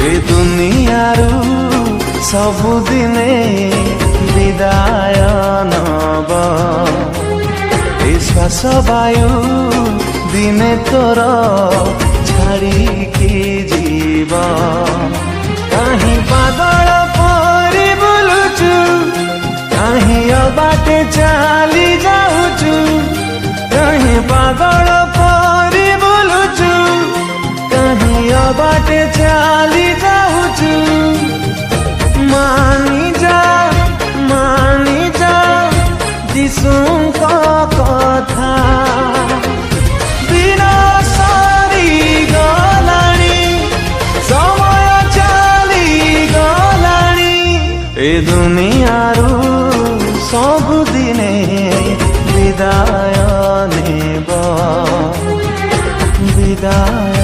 ए दुनियारू सबुदिने विदाय नब ए श्वास वायु दिने तोर छाड़िकी जीव कहीं पागल परी बुलुचु कहीं अबाटे चली जाऊचु कहीं पागल परी बुलुचु कहीं अबाटे चली जाऊचु मानी जा जिसुको कथा दिन सरी गलानी समय चली गलानी ए दुनियारू सबुदिने विदाय नेब विदाय